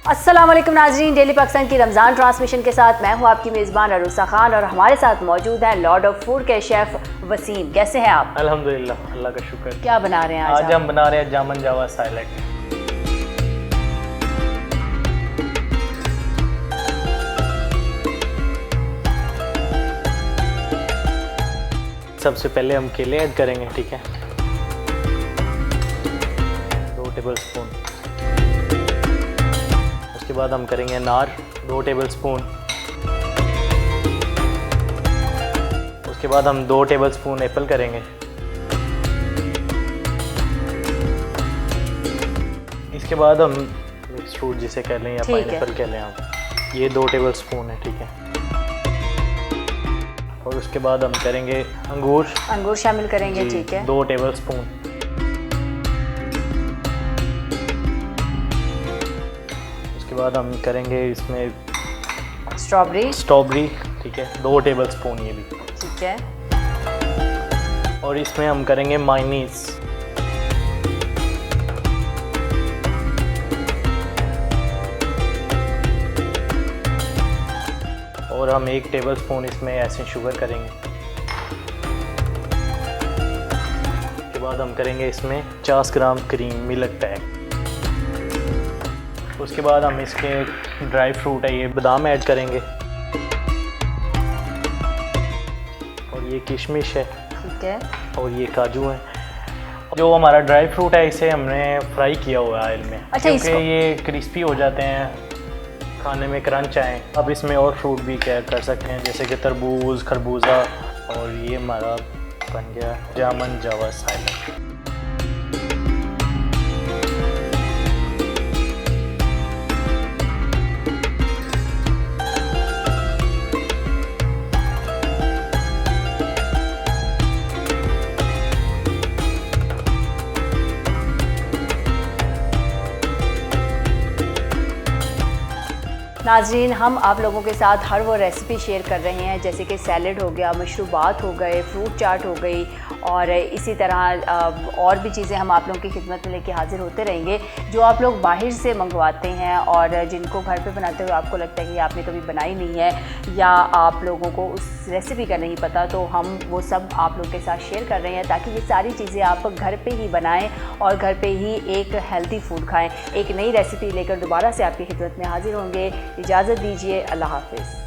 अस्सलाम वालेकुम नाज़रीन, डेली पाकिस्तान की रमज़ान ट्रांसमिशन के साथ मैं हूँ आपकी मेज़बान अरूसा खान और हमारे साथ मौजूद हैं लॉर्ड ऑफ फूड के शेफ़ वसीम। कैसे हैं आप? अल्हम्दुलिल्लाह, अल्लाह का शुक्र। क्या बना रहे हैं आज हम बना रहे हैं जामन जावा सैलेड। सबसे पहले हम केले ऐड करेंगे, ठीक है, 2 टेबलस्पून। उसके बाद हम करेंगे अनार 2 टेबलस्पून। उसके बाद हम 2 टेबलस्पून एप्पल करेंगे। इसके बाद हम मिक्स फ्रूट जिसे कह लें या पाइनएप्पल कह लें हम, ये 2 टेबलस्पून है, ठीक है। और उसके बाद हम करेंगे अंगूर शामिल करेंगे, ठीक है, 2 टेबलस्पून। उसके बाद हम करेंगे इसमें स्ट्रॉबेरी, ठीक है, 2 टेबलस्पून ये भी, ठीक है। और इसमें हम करेंगे मायोनीज, और हम 1 टेबलस्पून इसमें ऐसे शुगर करेंगे। उसके बाद हम करेंगे इसमें 50 ग्राम क्रीम मिल्क पैक। उसके बाद हम इसके ड्राई फ्रूट है, ये बादाम ऐड करेंगे, और ये किशमिश है, ठीक है, और ये काजू है। जो हमारा ड्राई फ्रूट है इसे हमने फ्राई किया हुआ है ऑयल में, अच्छा, क्योंकि ये क्रिस्पी हो जाते हैं, खाने में क्रंच आए। अब इसमें और फ्रूट भी क्या कर सकते हैं, जैसे कि तरबूज, खरबूजा, और ये हमारा बन गया जामन जावा सैलेड। नाज़रीन, हम आप लोगों के साथ हर वो रेसिपी शेयर कर रहे हैं जैसे कि सैलेड हो गया, मशरूबात हो गए, फ्रूट चाट हो गई, और इसी तरह और भी चीज़ें हम आप लोगों की खिदमत में लेके हाज़िर होते रहेंगे जो आप लोग बाहर से मंगवाते हैं और जिनको घर पे बनाते हुए आपको लगता है कि आपने कभी बनाई नहीं है या आप लोगों को उस रेसिपी का नहीं पता, तो हम वो सब आप लोगों के साथ शेयर कर रहे हैं ताकि ये सारी चीज़ें आप घर पर ही बनाएँ और घर पर ही एक हेल्दी फूड खाएँ। एक नई रेसिपी लेकर दोबारा से आपकी खिदमत में हाज़िर होंगे। इजाज़त दीजिए, अल्लाह हाफ़िज़।